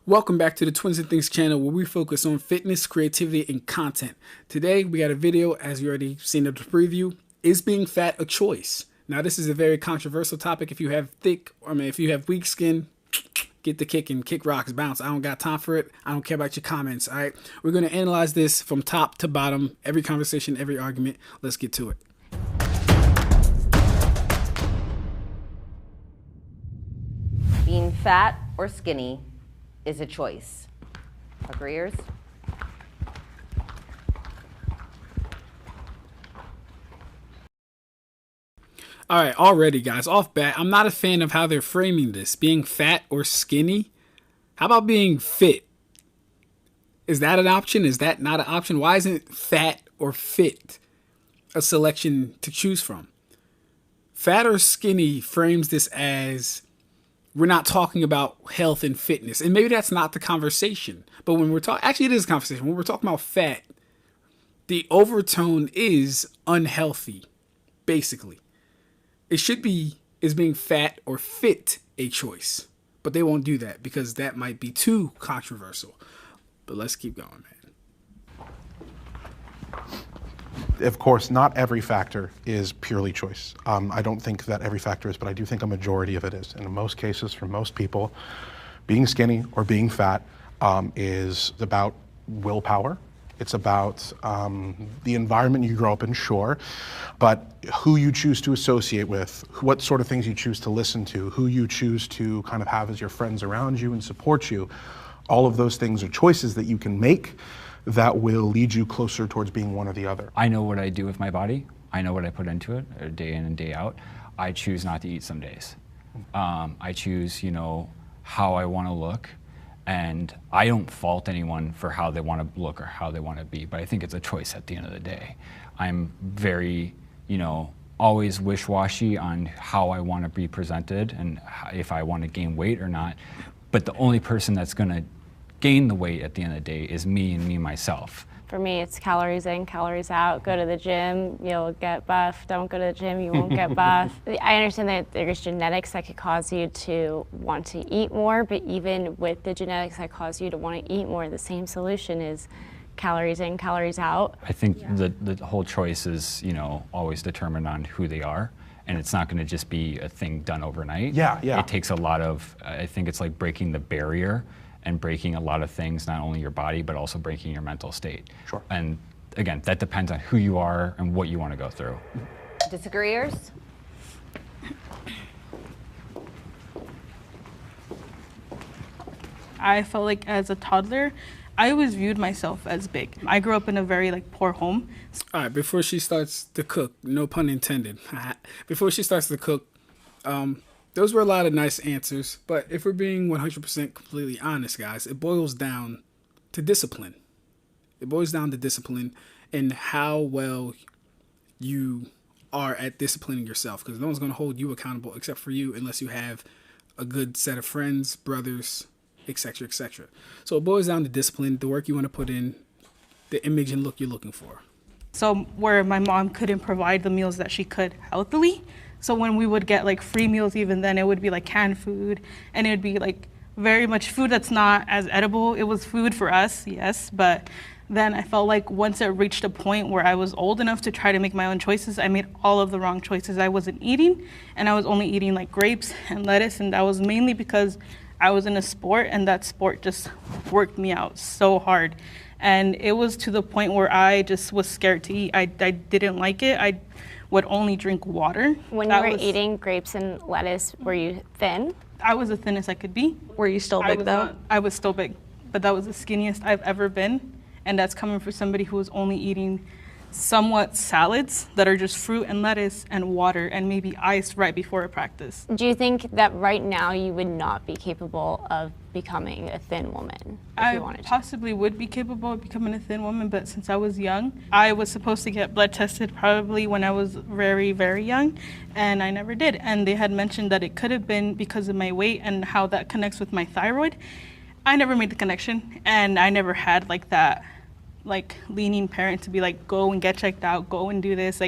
Welcome back to the Twins and Things channel where we focus on fitness, creativity, and content. Today we got a video, as you already seen in the preview, is being fat a choice? Now this is a very controversial topic. If you have if you have weak skin, get the kick and kick rocks, bounce. I don't got time for it. I don't care about your comments, all right? We're going to analyze this from top to bottom, every conversation, every argument. Let's get to it. Being fat or skinny is a choice. Agreeers? All right, already, guys, off bat, I'm not a fan of how they're framing this. Being fat or skinny? How about being fit? Is that an option? Is that not an option? Why isn't fat or fit a selection to choose from? Fat or skinny frames this as we're not talking about health and fitness. And maybe that's not the conversation. But when we're talking, actually it is a conversation. When we're talking about fat, the overtone is unhealthy, basically. It should be, is being fat or fit a choice? But they won't do that because that might be too controversial. But let's keep going, man. Of course, not every factor is purely choice. I don't think that every factor is, but I do think a majority of it is. And in most cases, for most people, being skinny or being fat is about willpower. It's about the environment you grow up in, sure, but who you choose to associate with, what sort of things you choose to listen to, who you choose to kind of have as your friends around you and support you. All of those things are choices that you can make that will lead you closer towards being one or the other. I know what I do with my body. I know what I put into it day in and day out. I choose not to eat some days. I choose, how I want to look. And I don't fault anyone for how they want to look or how they want to be, but I think it's a choice at the end of the day. I'm very, always wish-washy on how I want to be presented and if I want to gain weight or not. But the only person that's going to gain the weight at the end of the day is me and me myself. For me, it's calories in, calories out. Go to the gym, you'll get buff. Don't go to the gym, you won't get buff. I understand that there's genetics that could cause you to want to eat more, but even with the genetics that cause you to want to eat more, the same solution is calories in, calories out. I think the whole choice is, always determined on who they are. And it's not going to just be a thing done overnight. Yeah. It takes a lot of, I think it's like breaking the barrier and breaking a lot of things, not only your body, but also breaking your mental state. Sure. And again, that depends on who you are and what you want to go through. Disagreeers? I felt like as a toddler, I always viewed myself as big. I grew up in a very poor home. All right, before she starts to cook, no pun intended. Before she starts to cook, those were a lot of nice answers, but if we're being 100% completely honest, guys, it boils down to discipline. It boils down to discipline and how well you are at disciplining yourself, because no one's going to hold you accountable except for you unless you have a good set of friends, brothers, etc., etc. So it boils down to discipline, the work you want to put in, the image and look you're looking for. So where my mom couldn't provide the meals that she could healthily, so when we would get free meals, even then it would be canned food, and it would be very much food that's not as edible. It was food for us, yes, but then I felt like once it reached a point where I was old enough to try to make my own choices, I made all of the wrong choices. I wasn't eating, and I was only eating grapes and lettuce, and that was mainly because I was in a sport, and that sport just worked me out so hard. And it was to the point where I just was scared to eat. I didn't like it. I would only drink water. When you were eating grapes and lettuce, were you thin? I was the thinnest I could be. Were you still big though? I was still big, but that was the skinniest I've ever been. And that's coming from somebody who was only eating somewhat salads that are just fruit and lettuce and water and maybe ice right before a practice. Do you think that right now you would not be capable of becoming a thin woman if you wanted to? I possibly would be capable of becoming a thin woman, but since I was young, I was supposed to get blood tested probably when I was very, very young, and I never did. And they had mentioned that it could have been because of my weight and how that connects with my thyroid. I never made the connection, and I never had that leaning parent to be go and get checked out, go and do this,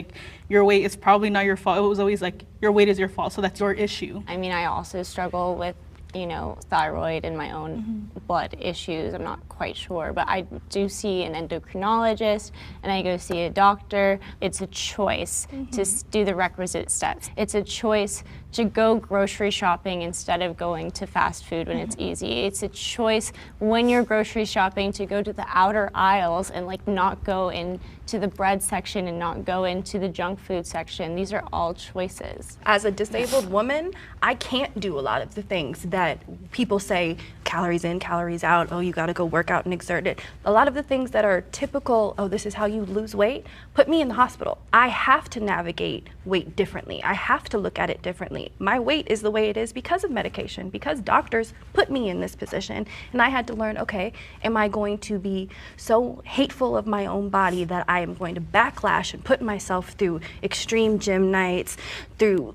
your weight is probably not your fault. It was always your weight is your fault, so that's your issue. I mean, I also struggle with you know, thyroid and my own blood issues. I'm not quite sure, but I do see an endocrinologist and I go see a doctor. It's a choice to do the requisite steps. It's a choice to go grocery shopping instead of going to fast food when it's easy. It's a choice when you're grocery shopping to go to the outer aisles and like not go into the bread section and not go into the junk food section. These are all choices. As a disabled woman, I can't do a lot of the things that people say, calories in, calories out, oh, you gotta go work out and exert it. A lot of the things that are typical, oh, this is how you lose weight, put me in the hospital. I have to navigate weight differently. I have to look at it differently. My weight is the way it is because of medication, because doctors put me in this position. And I had to learn, okay, am I going to be so hateful of my own body that I am going to backlash and put myself through extreme gym nights, through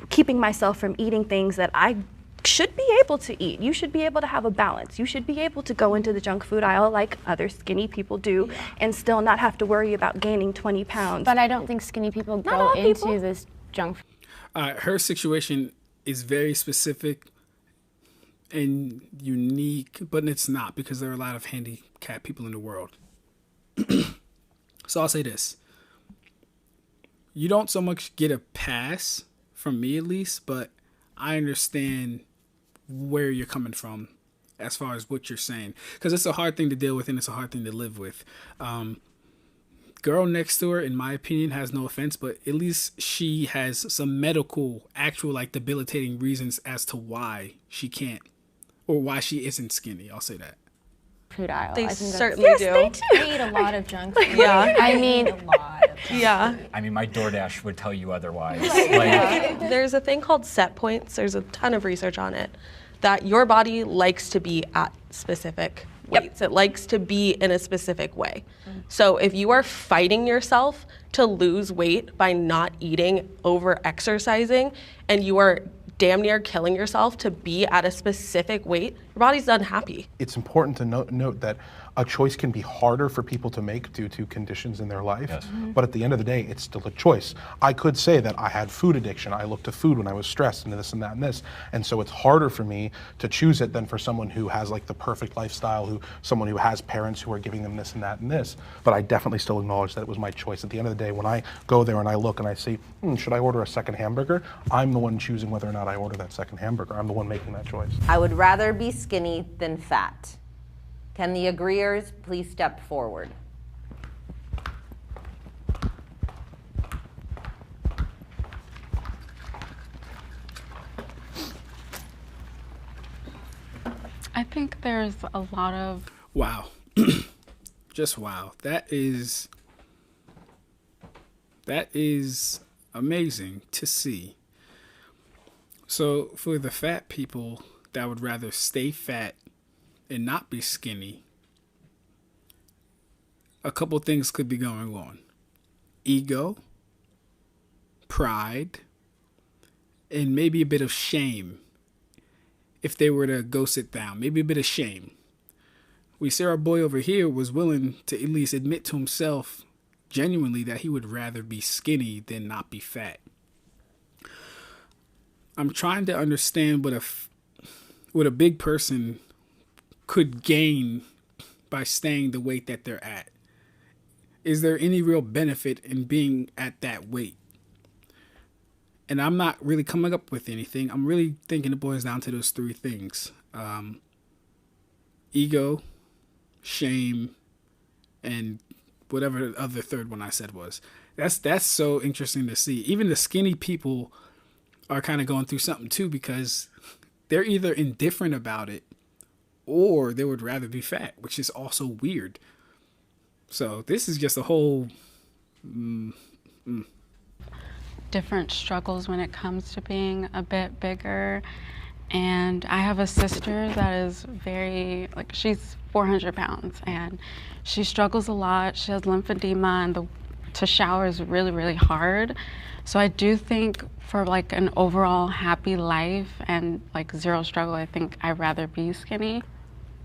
keeping myself from eating things that I should be able to eat. You should be able to have a balance. You should be able to go into the junk food aisle like other skinny people do and still not have to worry about gaining 20 pounds. But I don't think skinny people go into this junk food. Her situation is very specific and unique, but it's not, because there are a lot of handicapped people in the world. So I'll say this. You don't so much get a pass, from me at least, but I understand where you're coming from as far as what you're saying, because it's a hard thing to deal with and it's a hard thing to live with. Girl next to her, in my opinion, has no offense, but at least she has some medical, actual, like, debilitating reasons as to why she can't, or why she isn't skinny. I'll say that. Food aisle. They I think certainly do. They do. I eat a lot of junk food. Yeah. I mean, a lot of junk Yeah. I mean, my DoorDash would tell you otherwise. Like, There's a thing called set points. There's a ton of research on it, that your body likes to be at specific weights. It likes to be in a specific way. So if you are fighting yourself to lose weight by not eating, over exercising, and you are damn near killing yourself to be at a specific weight, your body's unhappy. It's important to note that a choice can be harder for people to make due to conditions in their life. Yes. But at the end of the day, it's still a choice. I could say that I had food addiction. I looked to food when I was stressed and this and that and this. And so it's harder for me to choose it than for someone who has like the perfect lifestyle, someone who has parents who are giving them this and that and this. But I definitely still acknowledge that it was my choice. At the end of the day, when I go there and I look and I see, should I order a second hamburger? I'm the one choosing whether or not I order that second hamburger. I'm the one making that choice. I would rather be skinny than fat. Can the agreeers please step forward? I think there's a lot of... Wow. Just wow. That is amazing to see. So for the fat people that would rather stay fat and not be skinny, a couple things could be going on. Ego, pride, and maybe a bit of shame if they were to go sit down. Maybe a bit of shame. We see our boy over here was willing to at least admit to himself genuinely that he would rather be skinny than not be fat. I'm trying to understand what a big person could gain by staying the weight that they're at. Is there any real benefit in being at that weight? And I'm not really coming up with anything. I'm really thinking it boils down to those three things. Ego, shame, and whatever the other third one I said was. That's so interesting to see. Even the skinny people are kind of going through something too, because they're either indifferent about it or they would rather be fat, which is also weird. So this is just a whole different struggles when it comes to being a bit bigger. And I have a sister that is very, she's 400 pounds and she struggles a lot. She has lymphedema and to shower is really, really hard. So I do think for an overall happy life and zero struggle, I think I'd rather be skinny.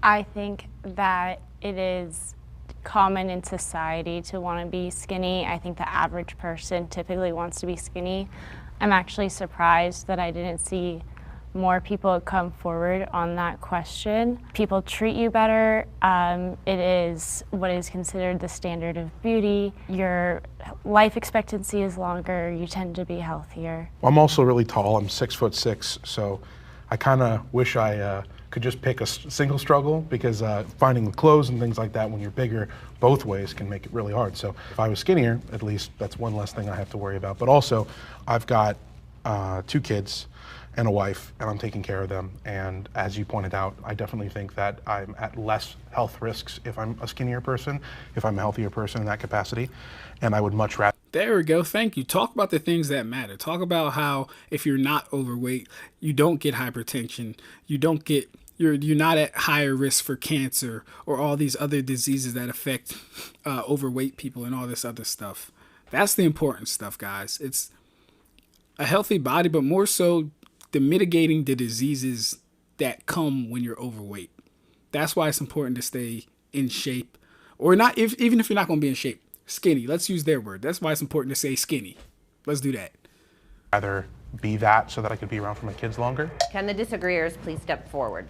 I think that it is common in society to want to be skinny. I think the average person typically wants to be skinny. I'm actually surprised that I didn't see more people come forward on that question, people treat you better. It is what is considered the standard of beauty. Your life expectancy is longer. You tend to be healthier. I'm also really tall. I'm 6'6", so I kind of wish I could just pick a single struggle, because finding clothes and things like that when you're bigger both ways can make it really hard. So if I was skinnier, at least that's one less thing I have to worry about. But also, I've got 2 kids and a wife, and I'm taking care of them. And as you pointed out, I definitely think that I'm at less health risks if I'm a skinnier person, if I'm a healthier person in that capacity. And I would much rather. There we go. Thank you. Talk about the things that matter. Talk about how if you're not overweight, you don't get hypertension. You're not at higher risk for cancer or all these other diseases that affect overweight people and all this other stuff. That's the important stuff, guys. It's a healthy body, but more so the mitigating the diseases that come when you're overweight. That's why it's important to stay in shape, or not, even if you're not going to be in shape, skinny. Let's use their word. That's why it's important to say skinny. Let's do that. Rather be that so that I could be around for my kids longer. Can the disagreeers please step forward?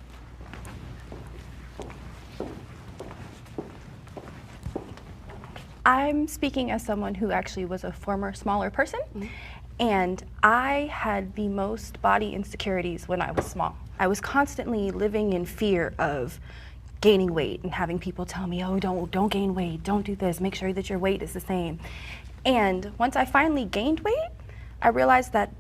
I'm speaking as someone who actually was a former smaller person, and I had the most body insecurities when I was small. I was constantly living in fear of gaining weight and having people tell me, oh, don't gain weight, don't do this, make sure that your weight is the same. And once I finally gained weight, I realized that,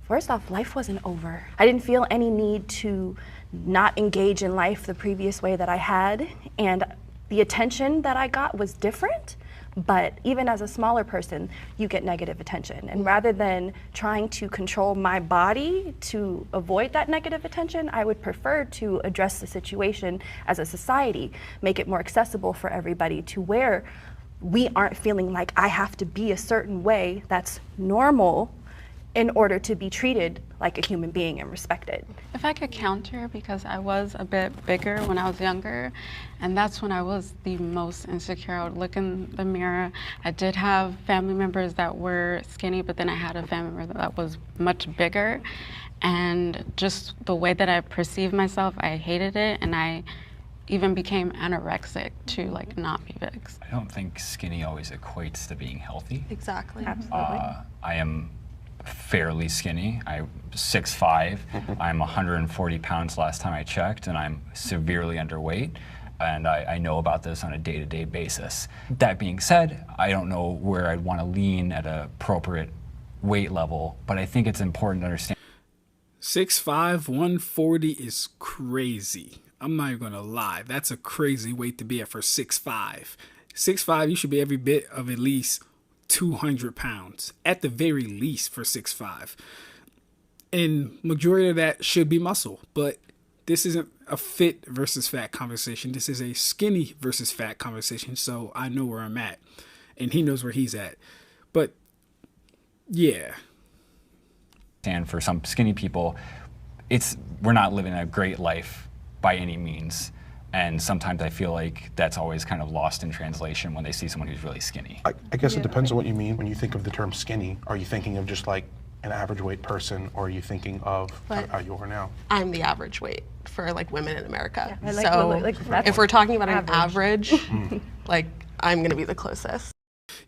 first off, life wasn't over. I didn't feel any need to not engage in life the previous way that I had, and the attention that I got was different. But even as a smaller person, you get negative attention. And rather than trying to control my body to avoid that negative attention, I would prefer to address the situation as a society, make it more accessible for everybody to where we aren't feeling like I have to be a certain way that's normal in order to be treated like a human being and respected. If I could counter, because I was a bit bigger when I was younger, and that's when I was the most insecure. I would look in the mirror. I did have family members that were skinny, but then I had a family member that was much bigger, and just the way that I perceived myself, I hated it, and I even became anorexic to like not be big. I don't think skinny always equates to being healthy. Exactly. Absolutely. I am fairly skinny. I'm 6'5". I'm 140 pounds last time I checked, and I'm severely underweight. And I know about this on a day-to-day basis. That being said, I don't know where I'd want to lean at an appropriate weight level, but I think it's important to understand. 6'5", 140 is crazy. I'm not even going to lie. That's a crazy weight to be at for 6'5". 6'5", you should be every bit of at least 200 pounds at the very least for 6'5", and majority of that should be muscle. But this isn't a fit versus fat conversation. This is a skinny versus fat conversation. So I know where I'm at, and he knows where he's at. But yeah, And for some skinny people, we're not living a great life by any means. And sometimes I feel like that's always kind of lost in translation when they see someone who's really skinny. I guess it depends on what you mean. When you think of the term skinny, are you thinking of just like an average weight person, or are you thinking of how you are now? I'm the average weight for like women in America. Yeah, so if we're talking about an average, like I'm gonna be the closest.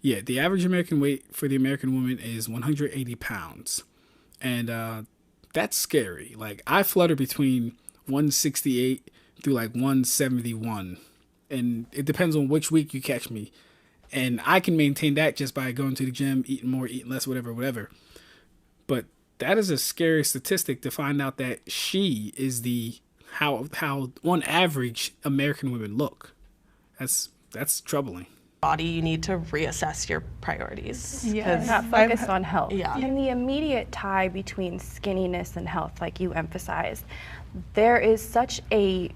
Yeah, the average American weight for the American woman is 180 pounds. And that's scary. Like, I flutter between 168 through like 171. And it depends on which week you catch me. And I can maintain that just by going to the gym, eating more, eating less, whatever. But that is a scary statistic to find out that she is how on average American women look. That's troubling. Body, you need to reassess your priorities. Yeah, not focused on health. Yeah. And the immediate tie between skinniness and health, like you emphasized, there is such a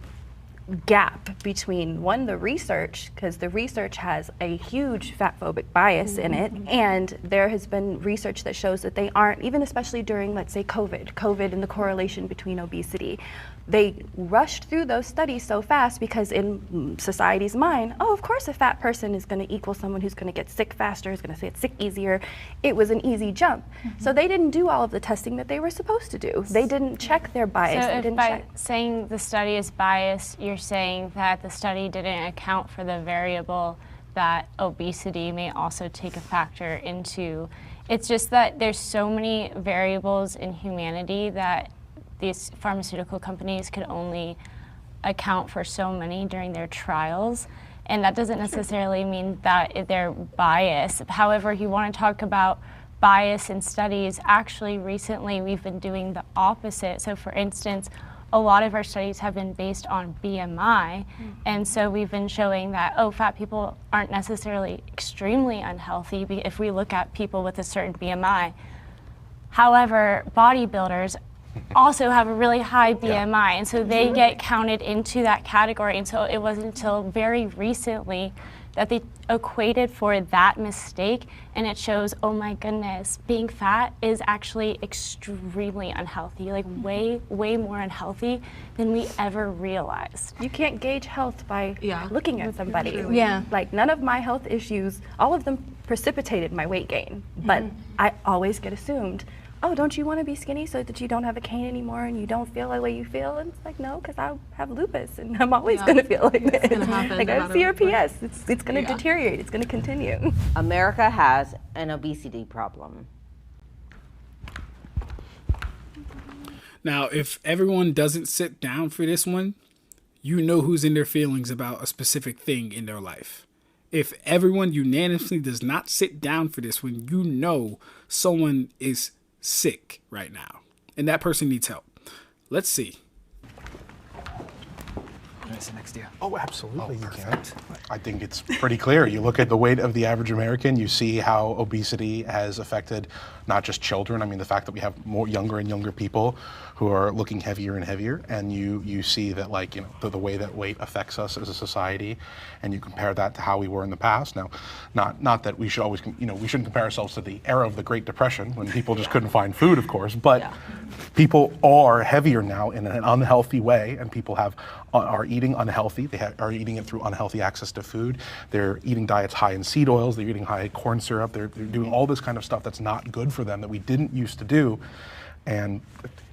gap between the research, because the research has a huge fat phobic bias in it, and there has been research that shows that they aren't, even especially during, let's say, COVID and the correlation between obesity. They rushed through those studies so fast because in society's mind, oh, of course a fat person is going to equal someone who's going to get sick faster, is going to get sick easier. It was an easy jump. So they didn't do all of the testing that they were supposed to do. They didn't check their bias. So they if didn't by check. saying the study is biased, you're saying that the study didn't account for the variable that obesity may also take a factor into. It's just that there's so many variables in humanity that these pharmaceutical companies could only account for so many during their trials. And that doesn't necessarily mean that they're biased. However, if you want to talk about bias in studies, actually recently we've been doing the opposite. So for instance, a lot of our studies have been based on BMI. And so we've been showing that, oh, fat people aren't necessarily extremely unhealthy if we look at people with a certain BMI. However, bodybuilders also have a really high BMI, and so they get counted into that category. And so it wasn't until very recently that they equated for that mistake, and it shows, oh my goodness, being fat is actually extremely unhealthy, like way more unhealthy than we ever realized. You can't gauge health by looking at somebody. Yeah. Like none of my health issues, all of them precipitated my weight gain, but I always get assumed, oh, don't you want to be skinny so that you don't have a cane anymore and you don't feel the way you feel? And it's like, no, because I have lupus and I'm always going to feel like this. Like I have CRPS. It's going to deteriorate. It's going to continue. America has an obesity problem. Now, if everyone doesn't sit down for this one, you know who's in their feelings about a specific thing in their life. If everyone unanimously does not sit down for this one, you know someone is sick right now, and that person needs help. Let's see. Can I sit next to you? Oh, absolutely, you can. I think it's pretty clear. You look at the weight of the average American, you see how obesity has affected not just children. I mean, the fact that we have more younger and younger people who are looking heavier and heavier, and you see that, like, you know, the way that weight affects us as a society, and you compare that to how we were in the past. Now, not that we should always, you know, we shouldn't compare ourselves to the era of the Great Depression when people just couldn't find food, of course, but people are heavier now in an unhealthy way, and people are eating unhealthy. They are eating it through unhealthy access to food. They're eating diets high in seed oils. They're eating high corn syrup. They're doing all this kind of stuff that's not good for them that we didn't used to do, and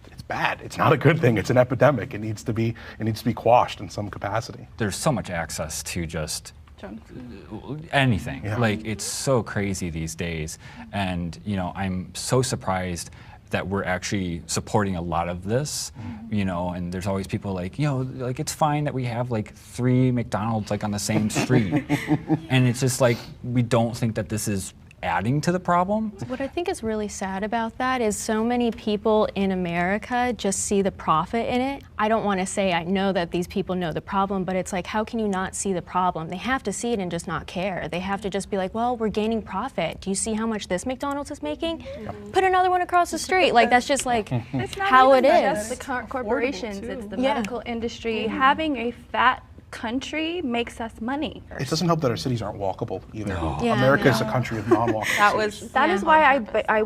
it's bad. It's not a good thing. It's an epidemic. It needs to be quashed in some capacity. There's so much access to just anything. Like, it's so crazy these days, and you know, I'm so surprised that we're actually supporting a lot of this, you know, and there's always people like, you know, like, it's fine that we have like 3 McDonald's like on the same street. And it's just like, we don't think that this is adding to the problem. What I think is really sad about that is so many people in America just see the profit in it. I don't want to say I know that these people know the problem, but it's like, how can you not see the problem? They have to see it and just not care. They have to just be like, well, we're gaining profit. Do you see how much this McDonald's is making? Put another one across the street. Like, that's just like how it is. It's the corporations, it's the medical industry. Having a fat country makes us money. It doesn't help that our cities aren't walkable either. America is a country of non-walkable That is why I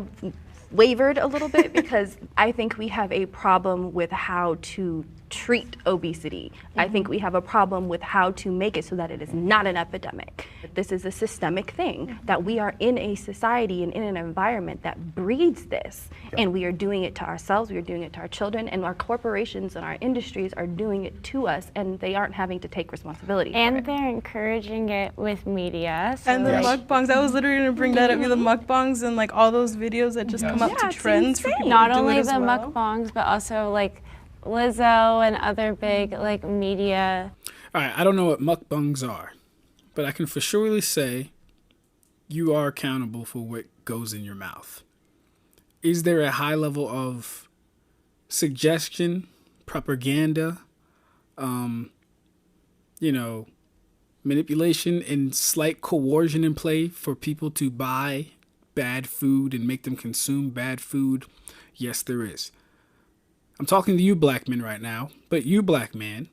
wavered a little bit, because I think we have a problem with how to treat obesity. I think we have a problem with how to make it so that it is not an epidemic. This is a systemic thing, that we are in a society and in an environment that breeds this, and we are doing it to ourselves, we are doing it to our children, and our corporations and our industries are doing it to us, and they aren't having to take responsibility And for it. they're encouraging it with media. So And the mukbangs, I was literally going to bring that up, the mukbangs and like all those videos that just come up to trends for people not to do only it as the well. mukbangs, but also like Lizzo and other big like media. All right, I don't know what mukbangs are, but I can for surely say you are accountable for what goes in your mouth. Is there a high level of suggestion, propaganda, manipulation and slight coercion in play for people to buy bad food and make them consume bad food? Yes, there is. I'm talking to you black men right now, but you black man,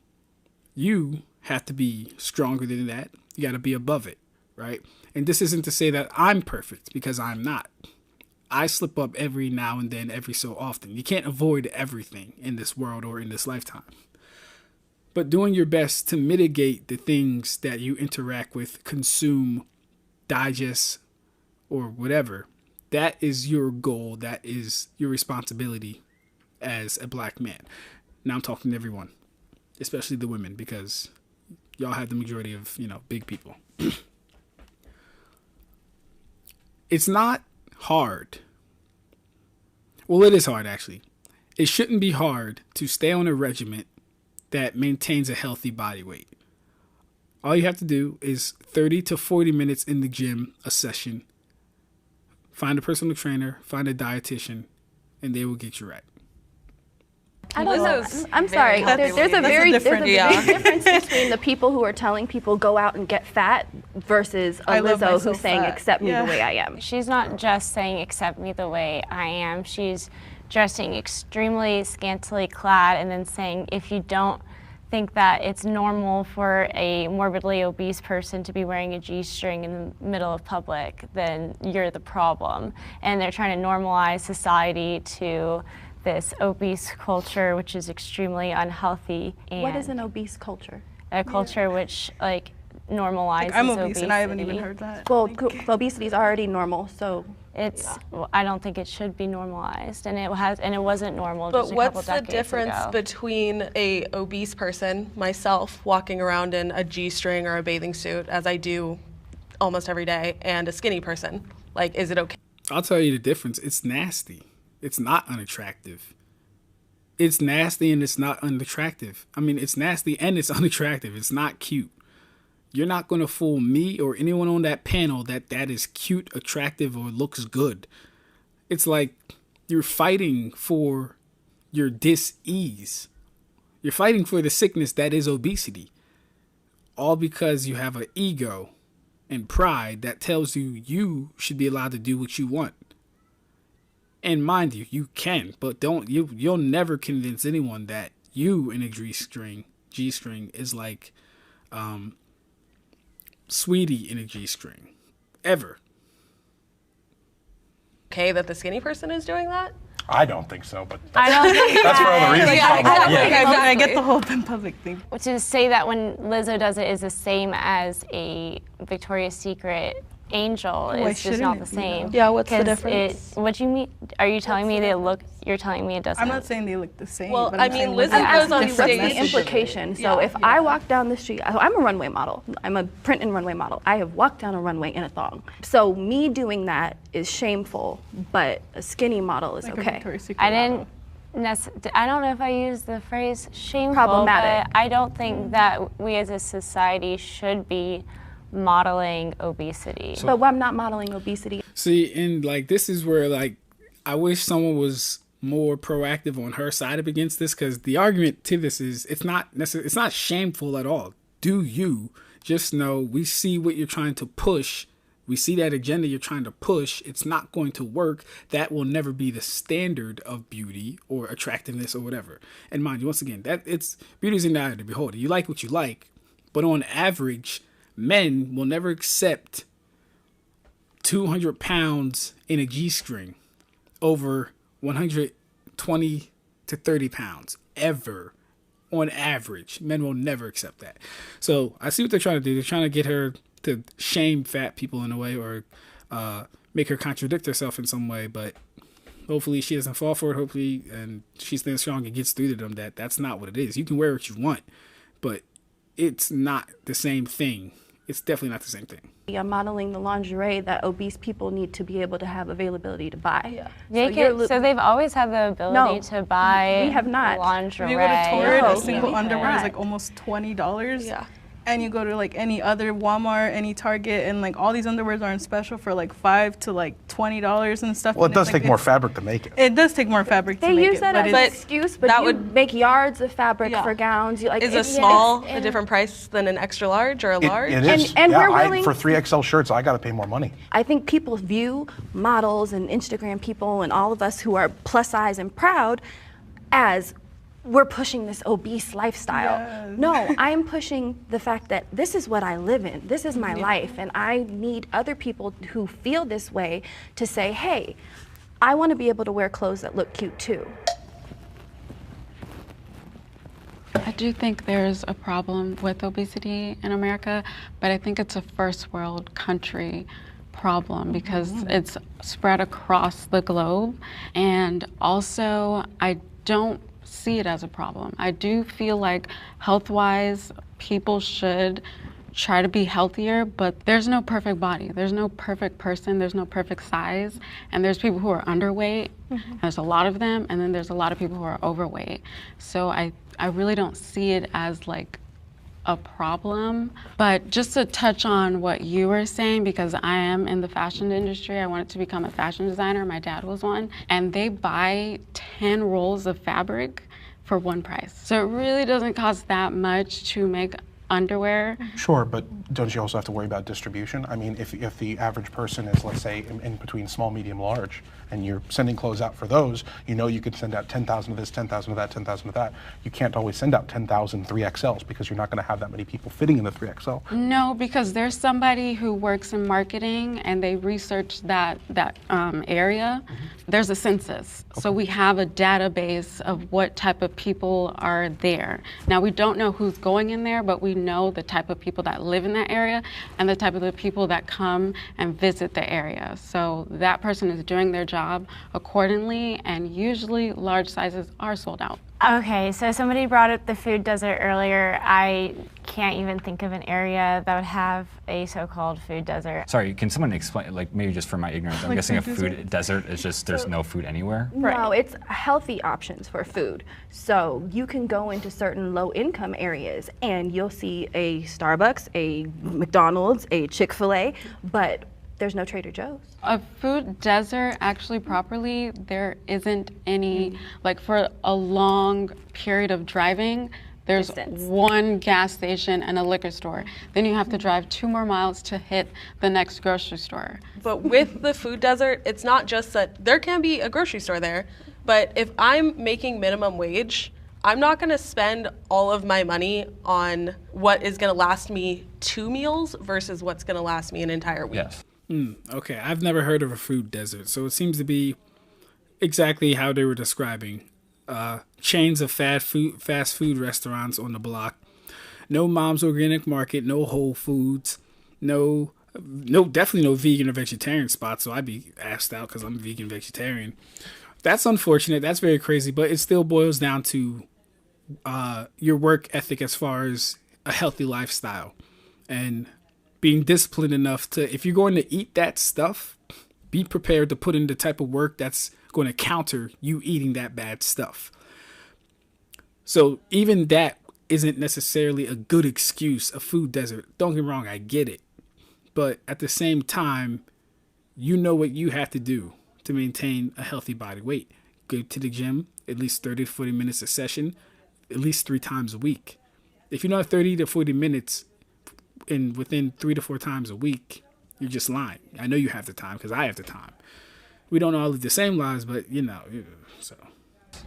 You have to be stronger than that. You got to be above it, right? And this isn't to say that I'm perfect, because I'm not. I slip up every now and then, every so often. You can't avoid everything in this world or in this lifetime. But doing your best to mitigate the things that you interact with, consume, digest, or whatever, that is your goal. That is your responsibility as a black man. Now I'm talking to everyone, especially the women, because y'all have the majority of, big people. It's not hard. Well, it is hard, actually. It shouldn't be hard to stay on a regimen that maintains a healthy body weight. All you have to do is 30 to 40 minutes in the gym, a session. Find a personal trainer, find a dietitian, and they will get you right. I don't know. I'm sorry. There's a very big difference between the people who are telling people go out and get fat versus a Lizzo who's saying accept me the way I am. She's not just saying accept me the way I am. She's dressing extremely scantily clad and then saying if you don't think that it's normal for a morbidly obese person to be wearing a G-string in the middle of public, then you're the problem. And they're trying to normalize society to this obese culture, which is extremely unhealthy. And what is an obese culture? A culture which normalizes I'm obese obesity. and I haven't even heard that. Well, obesity is already normal, so it's. Well, I don't think it should be normalized, and it wasn't normal. But just a couple what's the decades difference ago. between a obese person, myself, walking around in a G-string or a bathing suit, as I do almost every day, and a skinny person? Like, is it okay? I'll tell you the difference. It's nasty. It's not unattractive. It's nasty and it's not unattractive. I mean, it's nasty and it's unattractive. It's not cute. You're not going to fool me or anyone on that panel that is cute, attractive, or looks good. It's like you're fighting for your dis-ease. You're fighting for the sickness that is obesity. All because you have an ego and pride that tells you should be allowed to do what you want. And mind you, you can, but you'll never convince anyone that you in a G-string is like Sweetie in a G-string. Ever. Okay that the skinny person is doing that? I don't think so, but I don't think that's for other reasons. I get the whole public thing. To say that when Lizzo does it is the same as a Victoria's Secret angel is just not the same. Yeah, what's the difference? What do you mean? Are you telling me you're telling me it doesn't? I'm not saying they look the same. Well, but I I'm mean, saying Lizzo what's goes on the stage. What's the implication? So if I walk down the street, I'm a runway model. I'm a print and runway model. I have walked down a runway in a thong. So me doing that is shameful, but a skinny model is like a okay. Victoria's Secret I model. I don't know if I use the phrase shameful, Problematic. but I don't think that we as a society should be modeling obesity. But I'm not modeling obesity. See, and this is where I wish someone was more proactive on her side up against this, because the argument to this is it's not shameful at all. Do you just know we see what you're trying to push? We see that agenda you're trying to push. It's not going to work. That will never be the standard of beauty or attractiveness or whatever. And mind you, once again, that it's beauty's in the eye of the beholder. You like what you like, but on average, men will never accept 200 pounds in a G-string over 120 to 30 pounds ever. On average, men will never accept that. So I see what they're trying to do. They're trying to get her to shame fat people in a way, or make her contradict herself in some way. But hopefully she doesn't fall for it. Hopefully, and she stands strong and gets through to them that that's not what it is. You can wear what you want, but it's not the same thing. It's definitely not the same thing. I'm modeling the lingerie that obese people need to be able to have availability to buy. So they've always had the ability to buy we have not. lingerie. If you go to Torrid, No, a single we have underwear is not. like almost $20. Yeah. And you go to any other Walmart, any Target, and all these underwears are on special for $5 to $20 and stuff. Well, it and does it's take more fabric to make it. It does take more fabric to They make use it, that but as it's- an excuse, but that you would- make yards of fabric Yeah. for gowns. Is a small a different price than an extra large or a large? It is. And yeah, we're willing- for 3XL shirts, I got to pay more money. I think people view models and Instagram people and all of us who are plus size and proud as we're pushing this obese lifestyle. Yes. No, I'm pushing the fact that this is what I live in. This is my life. And I need other people who feel this way to say, hey, I want to be able to wear clothes that look cute too. I do think there's a problem with obesity in America, but I think it's a first world country problem because it's spread across the globe. And also, I don't see it as a problem. I do feel like health-wise, people should try to be healthier, but there's no perfect body. There's no perfect person. There's no perfect size. And there's people who are underweight. There's a lot of them. And then there's a lot of people who are overweight. So I really don't see it as like a problem. But just to touch on what you were saying, because I am in the fashion industry, I wanted to become a fashion designer. My dad was one. And they buy 10 rolls of fabric for one price. So it really doesn't cost that much to make underwear. Sure, but don't you also have to worry about distribution? I mean, if the average person is, let's say, in between small, medium, large, and you're sending clothes out for those, you know you could send out 10,000 of this, 10,000 of that, 10,000 of that. You can't always send out 10,000 3XLs because you're not going to have that many people fitting in the 3XL. No, because there's somebody who works in marketing and they research that area. There's a census. So we have a database of what type of people are there. Now, we don't know who's going in there, but we know the type of people that live in that area and the type of the people that come and visit the area. So that person is doing their job accordingly, and usually large sizes are sold out. Okay, so somebody brought up the food desert earlier. I can't even think of an area that would have a so-called food desert. Sorry, can someone explain, like maybe just for my ignorance, I'm guessing a food desert is just there's no food anywhere? No, it's healthy options for food. So you can go into certain low-income areas and you'll see a Starbucks, a McDonald's, a Chick-fil-A, but there's no Trader Joe's. A food desert, actually properly, there isn't any, like for a long period of driving, there's one gas station and a liquor store. Then you have to drive 2 more miles to hit the next grocery store. But with the food desert, it's not just that there can be a grocery store there, but if I'm making minimum wage, I'm not gonna spend all of my money on what is gonna last me 2 meals versus what's gonna last me an entire week. Yes. Okay, I've never heard of a food desert, so it seems to be exactly how they were describing. Chains of fast food restaurants on the block. No Mom's Organic Market, no Whole Foods, definitely no vegan or vegetarian spots, so I'd be asked out because I'm vegan vegetarian. That's unfortunate, that's very crazy, but it still boils down to your work ethic as far as a healthy lifestyle. And being disciplined enough to, if you're going to eat that stuff, be prepared to put in the type of work that's going to counter you eating that bad stuff. So even that isn't necessarily a good excuse, a food desert. Don't get me wrong, I get it. But at the same time, you know what you have to do to maintain a healthy body weight. Go to the gym at least 30 to 40 minutes a session, at least 3 times a week. If you don't have 30 to 40 minutes and within 3 to 4 times a week, you're just lying. I know you have the time because I have the time. We don't all live the same lives, but so.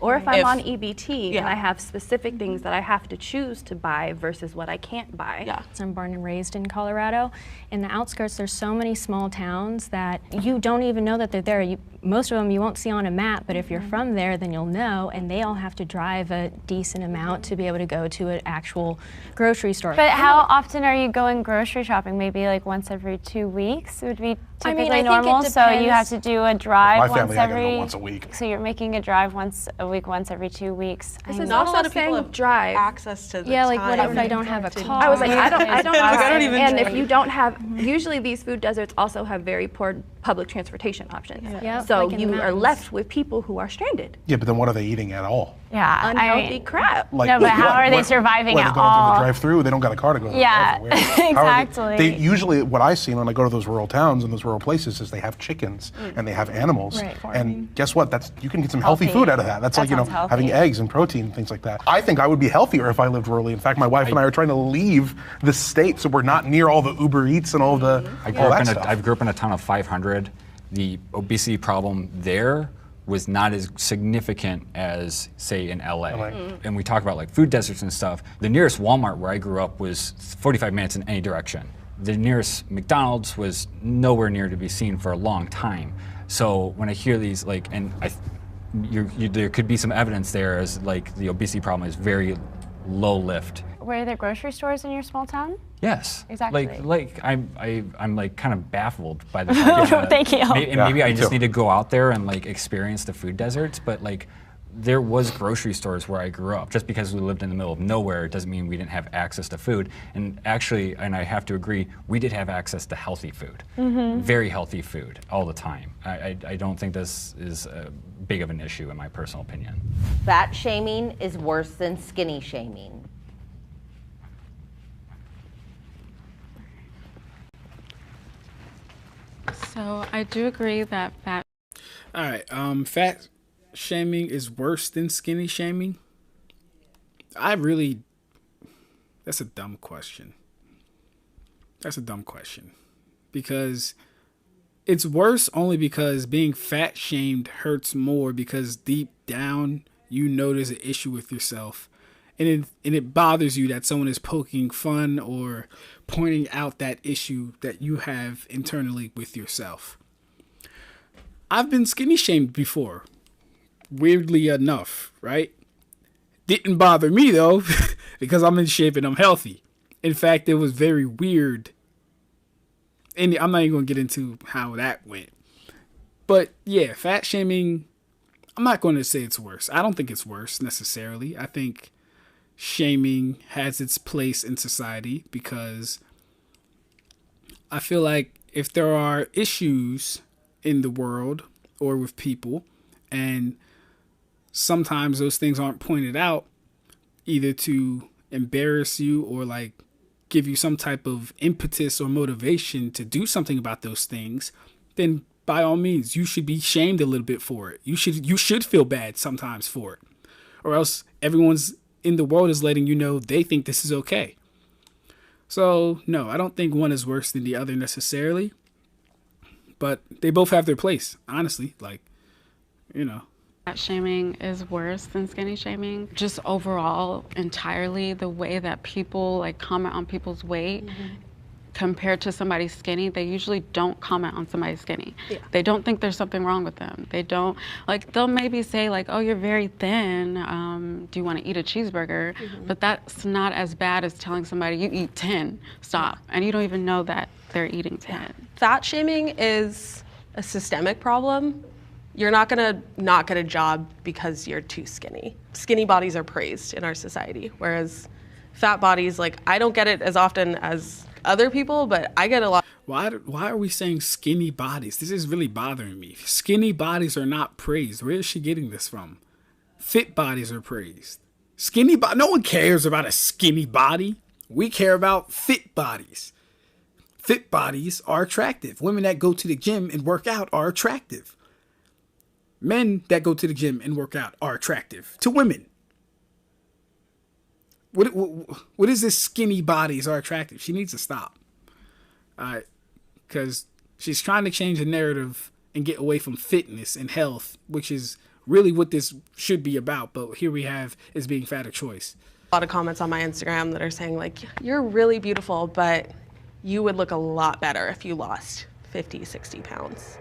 Or if I'm on EBT and I have specific things that I have to choose to buy versus what I can't buy. Yeah. I'm born and raised in Colorado. In the outskirts, there's so many small towns that you don't even know that they're there. Most of them you won't see on a map, but if you're from there, then you'll know, and they all have to drive a decent amount to be able to go to an actual grocery store. But how often are you going grocery shopping? Maybe like once every 2 weeks would be typically normal. So you have to do a drive once every. Once a week. So you're making a drive once a week, once every 2 weeks. This is not a lot of people have drive access to the Yeah, like what if I don't have a car? I was like, I don't even and drink. if you don't have, usually these food deserts also have very poor public transportation options. Yep, So like in the you are mountains. left with people who are stranded. Yeah, but then what are they eating at all? Yeah, Unhealthy crap. Like, No, but how are they surviving they're at going all? through the drive-through. They don't got a car to go to the Yeah, drive-through. How are they- exactly. They usually, what I see when I go to those rural towns and those rural places is they have chickens and they have animals. Right. And guess what? You can get some healthy food out of that. That's That like, sounds healthy. having eggs and protein and things like that. I think I would be healthier if I lived rurally. In fact, my wife and I are trying to leave the state so we're not near all the Uber Eats and all the I all that stuff. grew up in a town of 500. The obesity problem there was not as significant as, say, in LA. And we talk about like food deserts and stuff. The nearest Walmart where I grew up was 45 minutes in any direction. The nearest McDonald's was nowhere near to be seen for a long time. So when I hear these, like, and there could be some evidence there as like the obesity problem is very low lift. Were there grocery stores in your small town? Yes. Exactly. Like I'm like kind of baffled by the fact that Thank you. Maybe I just need to go out there and like experience the food deserts, but like there was grocery stores where I grew up. Just because we lived in the middle of nowhere doesn't mean we didn't have access to food. And actually, and I have to agree, we did have access to healthy food. Very healthy food all the time. I don't think this is big of an issue in my personal opinion. Fat shaming is worse than skinny shaming. So I do agree that fat. All right. Fat shaming is worse than skinny shaming. That's a dumb question. That's a dumb question. Because it's worse only because being fat shamed hurts more because deep down you know there's an issue with yourself. And it bothers you that someone is poking fun or pointing out that issue that you have internally with yourself. I've been skinny shamed before, weirdly enough, right? Didn't bother me though, because I'm in shape and I'm healthy. In fact, it was very weird. And I'm not even going to get into how that went. But yeah, fat shaming, I'm not going to say it's worse. I don't think it's worse necessarily. I think shaming has its place in society because I feel like if there are issues in the world or with people and sometimes those things aren't pointed out either to embarrass you or like give you some type of impetus or motivation to do something about those things, then by all means you should be shamed a little bit for it. You should feel bad sometimes for it, or else everyone's in the world is letting you know they think this is okay. So no, I don't think one is worse than the other necessarily, but they both have their place, honestly. Like, you know. Fat shaming is worse than skinny shaming. Just overall, entirely, the way that people like comment on people's weight compared to somebody skinny, they usually don't comment on somebody skinny. Yeah. They don't think there's something wrong with them. They don't, like, they'll maybe say like, oh, you're very thin, do you want to eat a cheeseburger? But that's not as bad as telling somebody you eat 10, stop. And you don't even know that they're eating 10. Fat shaming is a systemic problem. You're not gonna not get a job because you're too skinny. Skinny bodies are praised in our society, whereas fat bodies, like, I don't get it as often as other people, but I get a lot. Why are we saying skinny bodies? This is really bothering me. Skinny bodies are not praised. Where is she getting this from? Fit bodies are praised. Skinny body, no one cares about a skinny body. We care about fit bodies. Fit bodies are attractive. Women that go to the gym and work out are attractive. Men that go to the gym and work out are attractive to women. What is this skinny bodies are attractive? She needs to stop. Because she's trying to change the narrative and get away from fitness and health, which is really what this should be about. But here we have is being fat a choice. A lot of comments on my Instagram that are saying like, you're really beautiful, but you would look a lot better if you lost 50, 60 pounds.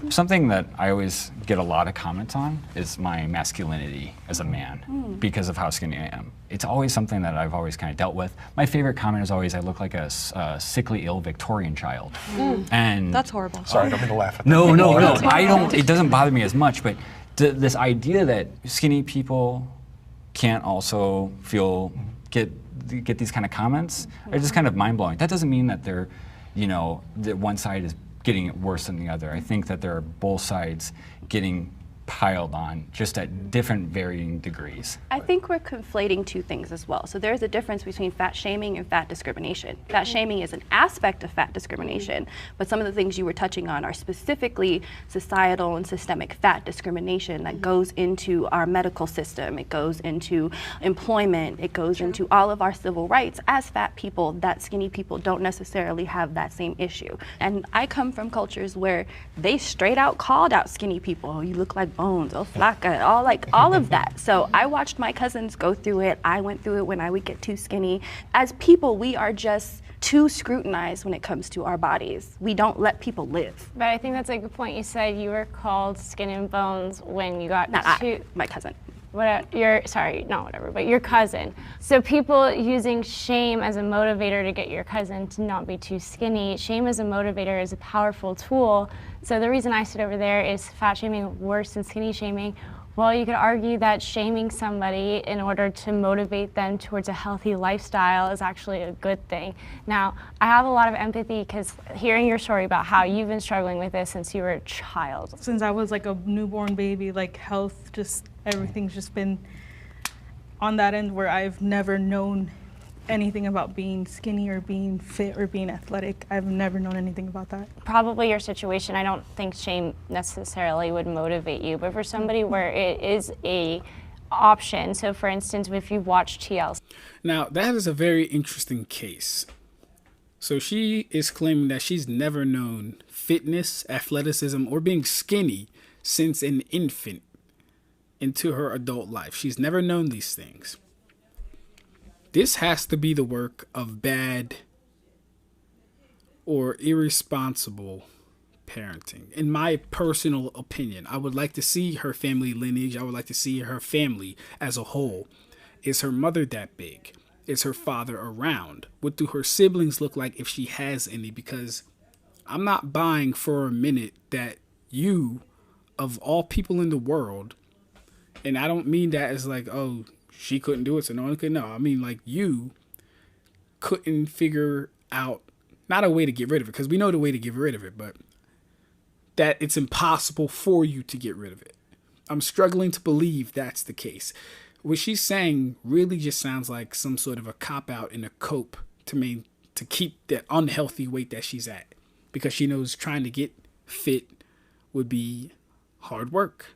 Something that I always get a lot of comments on is my masculinity as a man because of how skinny I am. It's always something that I've always kind of dealt with. My favorite comment is always, I look like a sickly, ill Victorian child. And that's horrible. Sorry, I don't mean to laugh at that. No. I don't. It doesn't bother me as much, but this idea that skinny people can't also get these kind of comments are just kind of mind-blowing. That doesn't mean that they're, that one side is getting it worse than the other. I think that there are both sides getting piled on, just at different varying degrees. I think we're conflating two things as well. So there's a difference between fat shaming and fat discrimination. Fat shaming is an aspect of fat discrimination, but some of the things you were touching on are specifically societal and systemic fat discrimination that goes into our medical system, it goes into employment, it goes into all of our civil rights. As fat people, that skinny people don't necessarily have that same issue. And I come from cultures where they straight out called out skinny people. Oh, you look like bones, oh flaca, all of that. So I watched my cousins go through it. I went through it when I would get too skinny. As people, we are just too scrutinized when it comes to our bodies. We don't let people live. But I think that's a good point. You said you were called skin and bones when you got My cousin. But your cousin. So people using shame as a motivator to get your cousin to not be too skinny. Shame as a motivator is a powerful tool. So the reason I sit over there is fat shaming worse than skinny shaming. Well, you could argue that shaming somebody in order to motivate them towards a healthy lifestyle is actually a good thing. Now, I have a lot of empathy because hearing your story about how you've been struggling with this since you were a child. Since I was like a newborn baby, like health, just everything's just been on that end where I've never known anything about being skinny or being fit or being athletic. I've never known anything about that. Probably your situation, I don't think shame necessarily would motivate you, but for somebody where it is a option, so for instance, if you watch TLC. Now, that is a very interesting case. So she is claiming that she's never known fitness, athleticism, or being skinny since an infant into her adult life. She's never known these things. This has to be the work of bad or irresponsible parenting. In my personal opinion, I would like to see her family lineage. I would like to see her family as a whole. Is her mother that big? Is her father around? What do her siblings look like if she has any? Because I'm not buying for a minute that you, of all people in the world, and I don't mean that as like, oh, she couldn't do it, so no one could. No, I mean like you couldn't figure out, not a way to get rid of it, because we know the way to get rid of it, but that it's impossible for you to get rid of it. I'm struggling to believe that's the case. What she's saying really just sounds like some sort of a cop-out and a cope to keep that unhealthy weight that she's at, because she knows trying to get fit would be hard work.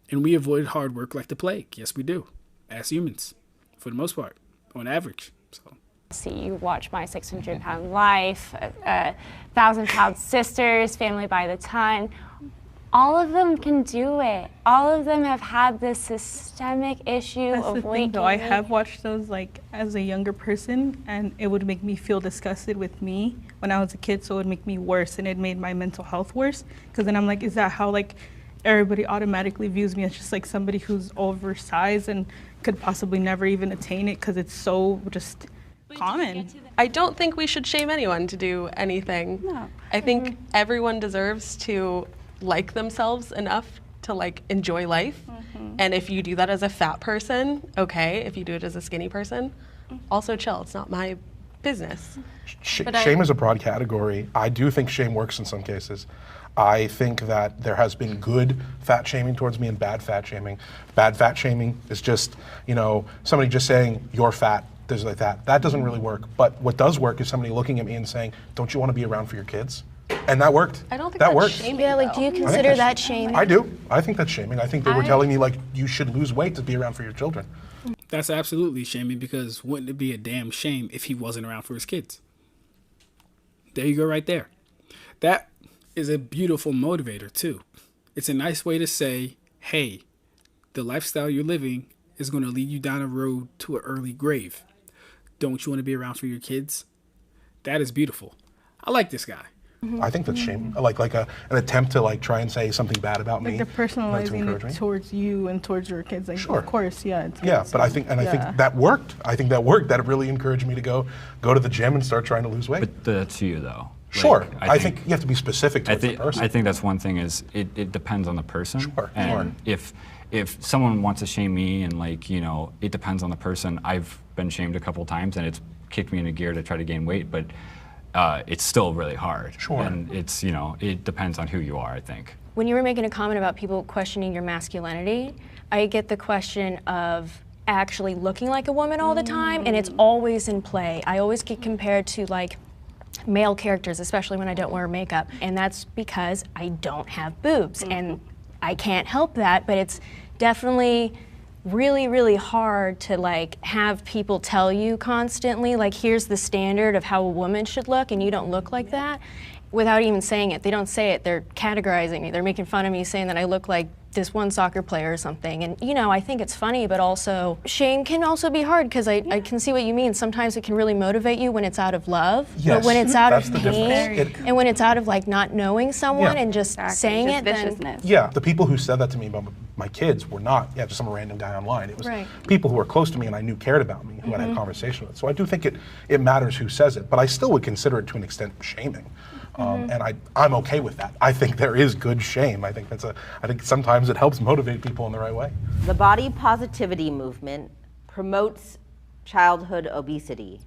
And we avoid hard work like the plague. Yes, we do. As humans, for the most part, on average. So. See, you watch My 600-Pound Life, 1,000-Pound Sisters, Family by the Ton. All of them can do it. All of them have had this systemic issue of weight gain. I have watched those like as a younger person, and it would make me feel disgusted with me when I was a kid, so it would make me worse, and it made my mental health worse. Because then I'm like, is that how like everybody automatically views me as just like somebody who's oversized and could possibly never even attain it because it's so just common? I don't think we should shame anyone to do anything. No. I think everyone deserves to like themselves enough to like enjoy life. And if you do that as a fat person, okay. If you do it as a skinny person, also chill. It's not my business. Shame is a broad category. I do think shame works in some cases. I think that there has been good fat shaming towards me and bad fat shaming. Bad fat shaming is just, somebody just saying, you're fat, things like that. That doesn't really work. But what does work is somebody looking at me and saying, don't you want to be around for your kids? And that worked. I don't think that that's worked. shaming. Yeah, like, do you consider that shaming? I do. I think that's shaming. I think they were telling me, like, you should lose weight to be around for your children. That's absolutely shaming, because wouldn't it be a damn shame if he wasn't around for his kids? There you go right there. That is a beautiful motivator too. It's a nice way to say, hey, the lifestyle you're living is going to lead you down a road to an early grave. Don't you want to be around for your kids? That is beautiful. I like this guy. I think that's shame, like an attempt to like try and say something bad about me. Like they're personalizing it towards you and towards your kids. Like, sure. Of course, yeah. But I think that worked. I think that worked. That really encouraged me to go to the gym and start trying to lose weight. But that's you though. Sure. I think you have to be specific to the person. I think that's one thing is it depends on the person. Sure. And if someone wants to shame me and it depends on the person. I've been shamed a couple times and it's kicked me into gear to try to gain weight, but it's still really hard. Sure. And it's, it depends on who you are, I think. When you were making a comment about people questioning your masculinity, I get the question of actually looking like a woman all the time, and it's always in play. I always get compared to like male characters, especially when I don't wear makeup, and that's because I don't have boobs, and I can't help that, but it's definitely really, really hard to like have people tell you constantly, like, here's the standard of how a woman should look, and you don't look like that, without even saying it. They don't say it, they're categorizing me, they're making fun of me, saying that I look like this one soccer player or something. And you know, I think it's funny, but also shame can also be hard, because I can see what you mean. Sometimes it can really motivate you when it's out of love, Yes, but when it's out of that's the pain, difference. and when it's out of like not knowing someone Yeah. and just saying Just it, then viciousness. Yeah, the people who said that to me about my kids were not, just some random guy online. It was Right. people who were close to me and I knew cared about me, who I'd had a conversation with. So I do think it matters who says it, but I still would consider it to an extent shaming. And I'm okay with that. I think there is good shame. I think sometimes it helps motivate people in the right way. The body positivity movement promotes childhood obesity.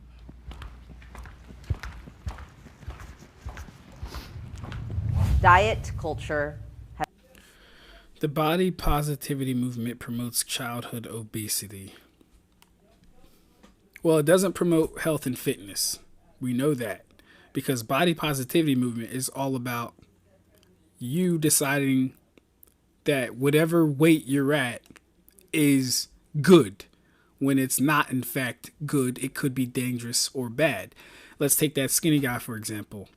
Diet culture. The body positivity movement promotes childhood obesity. Well, it doesn't promote health and fitness. We know that. Because body positivity movement is all about you deciding that whatever weight you're at is good, when it's not in fact good. It could be dangerous or bad. Let's take that skinny guy for example.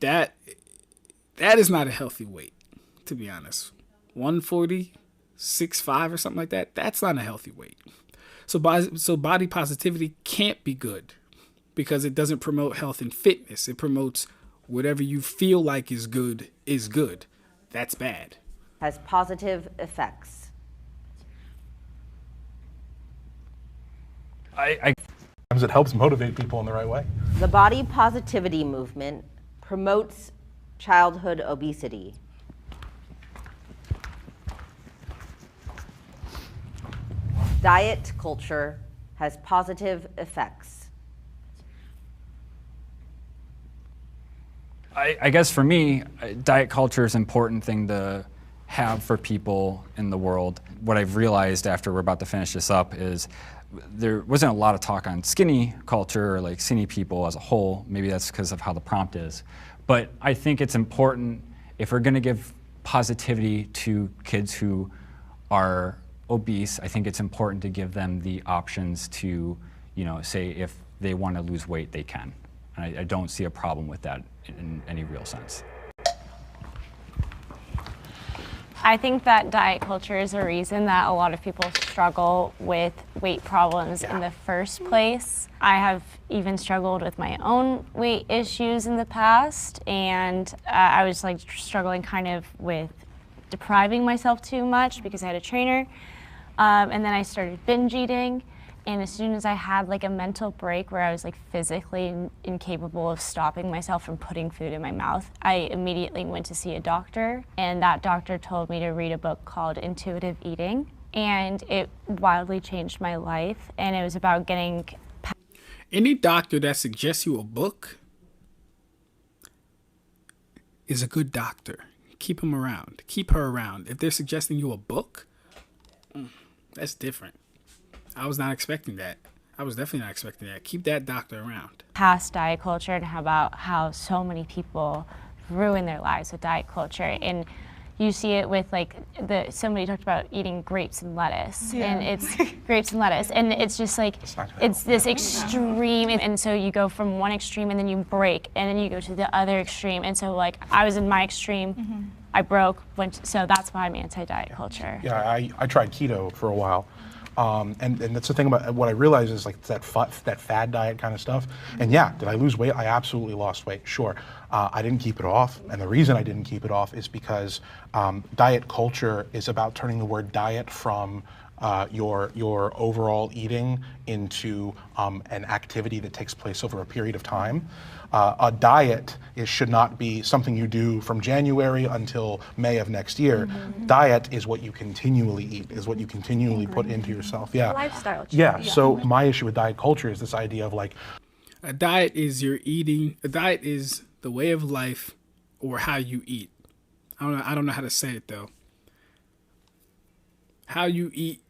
That is not a healthy weight, to be honest. 140, 6'5" or something like that. That's not a healthy weight. So body positivity can't be good, because it doesn't promote health and fitness. It promotes whatever you feel like is good is good. That's bad. Has positive effects. Sometimes it helps motivate people in the right way. The body positivity movement promotes childhood obesity. Diet culture has positive effects. I guess for me, diet culture is an important thing to have for people in the world. What I've realized after we're about to finish this up is there wasn't a lot of talk on skinny culture or like skinny people as a whole. Maybe that's because of how the prompt is. But I think it's important, if we're going to give positivity to kids who are obese, I think it's important to give them the options to, say if they want to lose weight, they can. And I don't see a problem with that in any real sense. I think that diet culture is a reason that a lot of people struggle with weight problems in the first place. I have even struggled with my own weight issues in the past, and I was like struggling kind of with depriving myself too much because I had a trainer. And then I started binge eating. And as soon as I had like a mental break where I was like physically incapable of stopping myself from putting food in my mouth, I immediately went to see a doctor. And that doctor told me to read a book called Intuitive Eating. And it wildly changed my life. And it was about getting... Any doctor that suggests you a book is a good doctor. Keep him around. Keep her around. If they're suggesting you a book, that's different. I was not expecting that. I was definitely not expecting that. Keep that doctor around. Past diet culture and about how so many people ruin their lives with diet culture. And you see it with like somebody talked about eating grapes and lettuce, and it's grapes and lettuce, and it's just like it's this extreme, and so you go from one extreme and then you break, and then you go to the other extreme, and so like I was in my extreme, I broke, so that's why I'm anti-diet culture. Yeah, I tried keto for a while. And that's the thing about what I realized is like that fad diet kind of stuff. And yeah, did I lose weight? I absolutely lost weight, sure. I didn't keep it off. And the reason I didn't keep it off is because diet culture is about turning the word diet from your overall eating into an activity that takes place over a period of time. A diet should not be something you do from January until May of next year. Diet is what you continually eat, is what you continually put into yourself. Yeah. Lifestyle change. Yeah. So my issue with diet culture is this idea of like, a diet is your eating. A diet is the way of life or how you eat. I don't know how to say it though. How you eat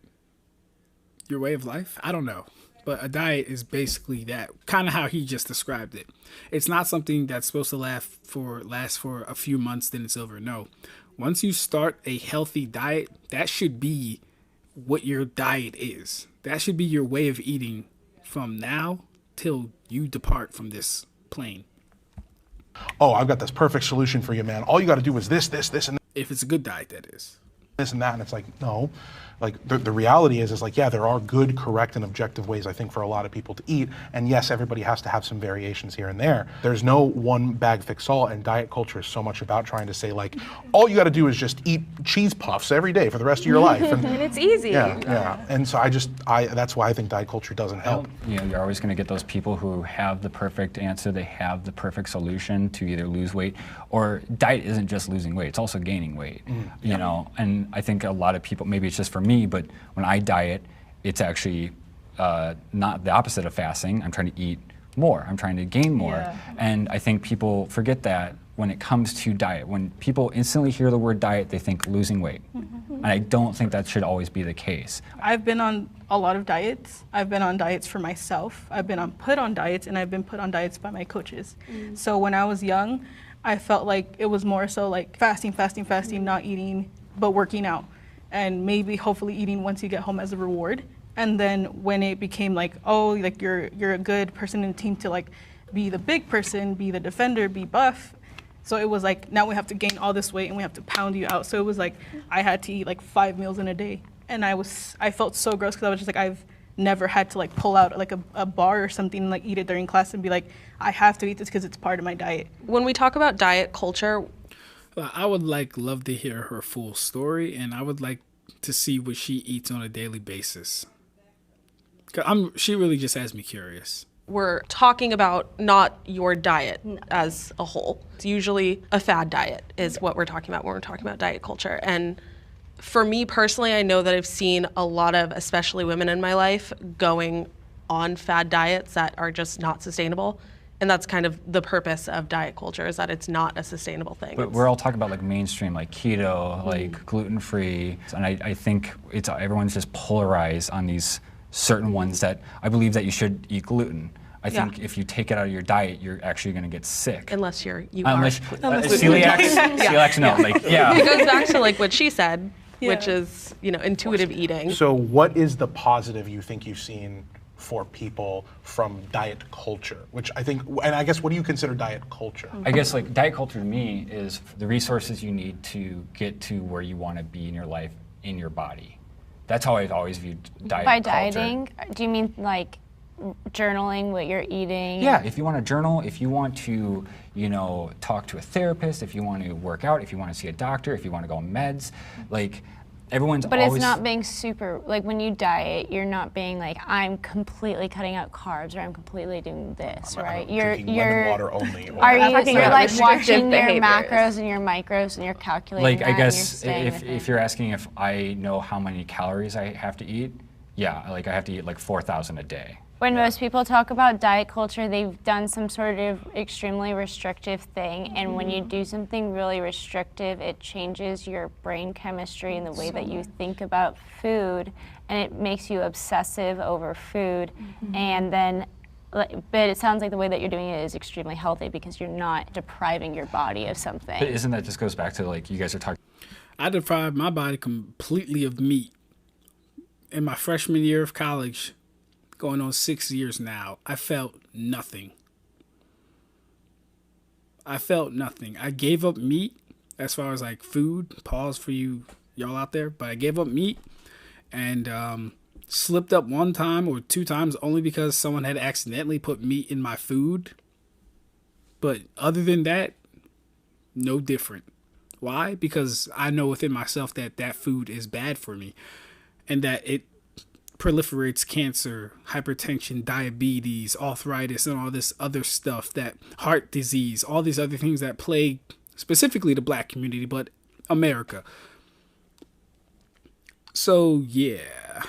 your way of life? I don't know. But a diet is basically that, kind of how he just described it. It's not something that's supposed to last for a few months, then it's over. No. Once you start a healthy diet, that should be what your diet is. That should be your way of eating from now till you depart from this plane. Oh, I've got this perfect solution for you, man. All you got to do is this, and If it's a good diet, that is. this and that. And it's like, no. Like, the reality is like, yeah, there are good, correct, and objective ways, I think, for a lot of people to eat. And yes, everybody has to have some variations here and there. There's no one bag fix all, and diet culture is so much about trying to say, like, all you got to do is just eat cheese puffs every day for the rest of your life. And it's easy. Yeah. And so that's why I think diet culture doesn't help. You know, you're always going to get those people who have the perfect answer. They have the perfect solution to either lose weight, or diet isn't just losing weight, it's also gaining weight. You know, and I think a lot of people, maybe it's just for me, but when I diet, it's actually not the opposite of fasting. I'm trying to eat more. I'm trying to gain more. Yeah. And I think people forget that when it comes to diet. When people instantly hear the word diet, they think losing weight. And I don't think that should always be the case. I've been on a lot of diets. I've been on diets for myself. I've been put on diets, and I've been put on diets by my coaches. So when I was young, I felt like it was more so like fasting, not eating, but working out. And maybe hopefully eating once you get home as a reward. And then when it became like, oh, like you're a good person in the team to like be the big person, be the defender, be buff. So it was like, now we have to gain all this weight and we have to pound you out. So it was like, I had to eat like 5 meals in a day. And I felt so gross because I was just like, I've never had to like pull out like a bar or something and like eat it during class and be like, I have to eat this because it's part of my diet. When we talk about diet culture, I would love to hear her full story, and I would like to see what she eats on a daily basis. She really just has me curious. we're talking about not your diet as a whole. It's usually a fad diet is what we're talking about when we're talking about diet culture. And for me personally, I know that I've seen a lot of, especially women in my life, going on fad diets that are just not sustainable. And that's kind of the purpose of diet culture, is that it's not a sustainable thing. But we're all talking about like mainstream, like keto, like gluten-free. And I think everyone's just polarized on these certain ones that I believe that you should eat gluten. I think if you take it out of your diet, you're actually going to get sick. Unless you are celiacs, no. Like, yeah. It goes back to like what she said, which is, intuitive eating. So what is the positive you think you've seen for people from diet culture, which I think, and I guess, what do you consider diet culture? I guess like diet culture to me is the resources you need to get to where you want to be in your life, in your body. That's how I've always viewed diet By culture. dieting, do you mean like journaling what you're eating? Yeah, if you want to journal, if you want to, talk to a therapist, if you want to work out, if you want to see a doctor, if you want to go on meds, like everyone's But always... it's not being super, like when you diet, you're not being like, I'm completely cutting out carbs or I'm completely doing this, right? You're lemon water only. Or You're like restrictive watching your behaviors. macros and your micros and you're calculating Like, that I and you're guess staying with if it. you're asking if I know how many calories I have to eat, yeah, like I have to eat like 4,000 a day. When most people talk about diet culture, they've done some sort of extremely restrictive thing, and when you do something really restrictive, it changes your brain chemistry and the way that you think about food, and it makes you obsessive over food, and then, but it sounds like the way that you're doing it is extremely healthy because you're not depriving your body of something. But isn't that just goes back to like, you guys are talking... I deprived my body completely of meat. In my freshman year of college, going on 6 years now, I felt nothing. I gave up meat as far as like food. Pause for y'all out there. But I gave up meat and slipped up one time or two times only because someone had accidentally put meat in my food. But other than that, no different. Why? Because I know within myself that food is bad for me and that it proliferates cancer, hypertension, diabetes, arthritis, and all this other stuff, that heart disease, all these other things that plague specifically the black community, but America. So, yeah.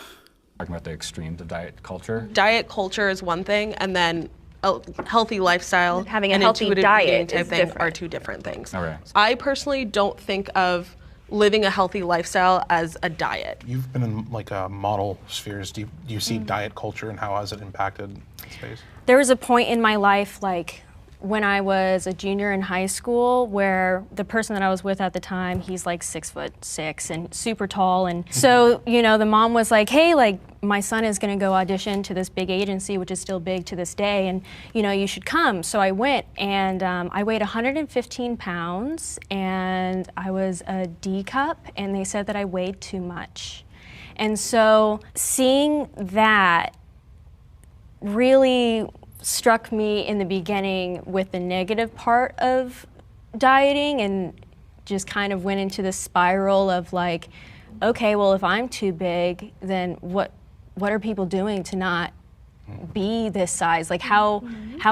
Talking about the extremes of diet culture. Diet culture is one thing, and then a healthy lifestyle Having a and healthy intuitive diet eating type is thing different. are two different things. Okay. I personally don't think of living a healthy lifestyle as a diet. You've been in like model spheres. Do you see diet culture and how has it impacted the space? There was a point in my life, like when I was a junior in high school, where the person that I was with at the time, he's like 6'6" and super tall. And so, you know, the mom was like, hey, like my son is gonna go audition to this big agency, which is still big to this day, and you know, you should come. So I went, and I weighed 115 pounds, and I was a D cup, and they said that I weighed too much. And so seeing that really struck me in the beginning with the negative part of dieting, and just kind of went into this spiral of like, okay, well, if I'm too big, then what are people doing to not be this size? Like how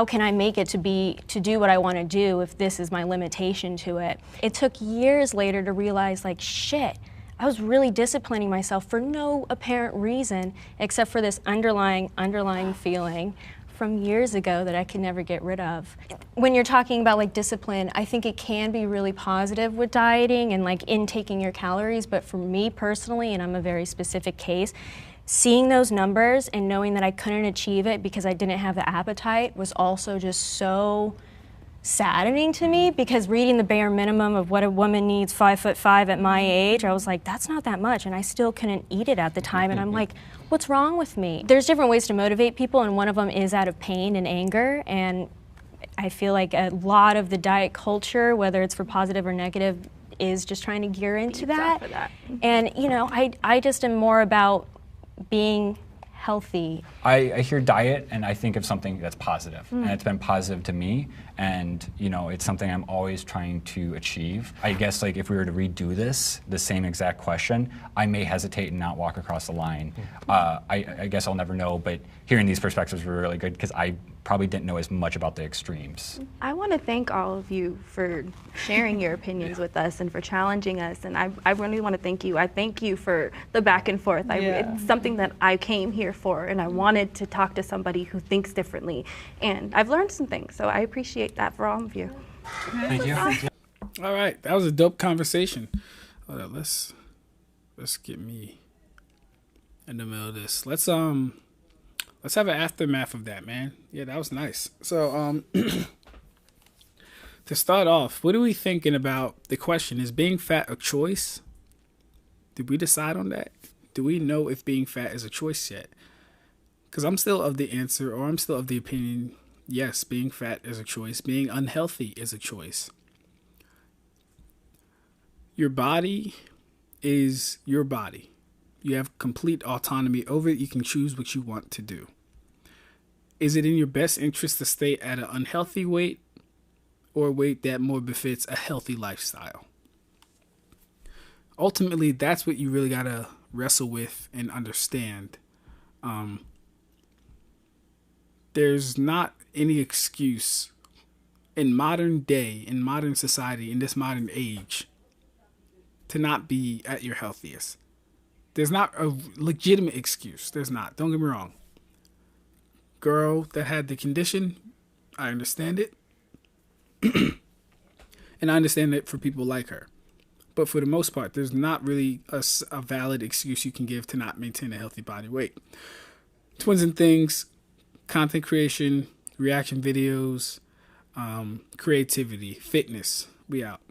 can I make it to do what I want to do if this is my limitation to it? It took years later to realize, like, shit, I was really disciplining myself for no apparent reason except for this underlying feeling from years ago that I could never get rid of. When you're talking about like discipline, I think it can be really positive with dieting and like intaking your calories, but for me personally, and I'm a very specific case, seeing those numbers and knowing that I couldn't achieve it because I didn't have the appetite was also just so saddening to me, because reading the bare minimum of what a woman needs 5'5" at my age, I was like, that's not that much, and I still couldn't eat it at the time, and I'm like, what's wrong with me? There's different ways to motivate people, and one of them is out of pain and anger, and I feel like a lot of the diet culture, whether it's for positive or negative, is just trying to gear into that. And you know, I just am more about being healthy. I hear diet and I think of something that's positive, and it's been positive to me, and you know, it's something I'm always trying to achieve. I guess like if we were to redo the same exact question, I may hesitate and not walk across the line. I guess I'll never know, but hearing these perspectives were really good because I probably didn't know as much about the extremes. I want to thank all of you for sharing your opinions with us and for challenging us, and I really want to thank you. I thank you for the back and forth. It's something that I came here for, and I wanted to talk to somebody who thinks differently, and I've learned some things, so I appreciate that for all of you. Thank you. All right, that was a dope conversation. Hold on, let's get me in the middle of this. Let's have an aftermath of that, man. Yeah, that was nice. So to start off, what are we thinking about the question? Is being fat a choice? Did we decide on that? Do we know if being fat is a choice yet? Because I'm still of the answer, or I'm still of the opinion, yes, being fat is a choice. Being unhealthy is a choice. Your body is your body. You have complete autonomy over it. You can choose what you want to do. Is it in your best interest to stay at an unhealthy weight or a weight that more befits a healthy lifestyle? Ultimately, that's what you really got to wrestle with and understand. There's not any excuse in modern day, in modern society, in this modern age, to not be at your healthiest. There's not a legitimate excuse. There's not. Don't get me wrong. Girl that had the condition, I understand it. And I understand it for people like her. But for the most part, there's not really a valid excuse you can give to not maintain a healthy body weight. Twins and Things, content creation, reaction videos, creativity, fitness. We out.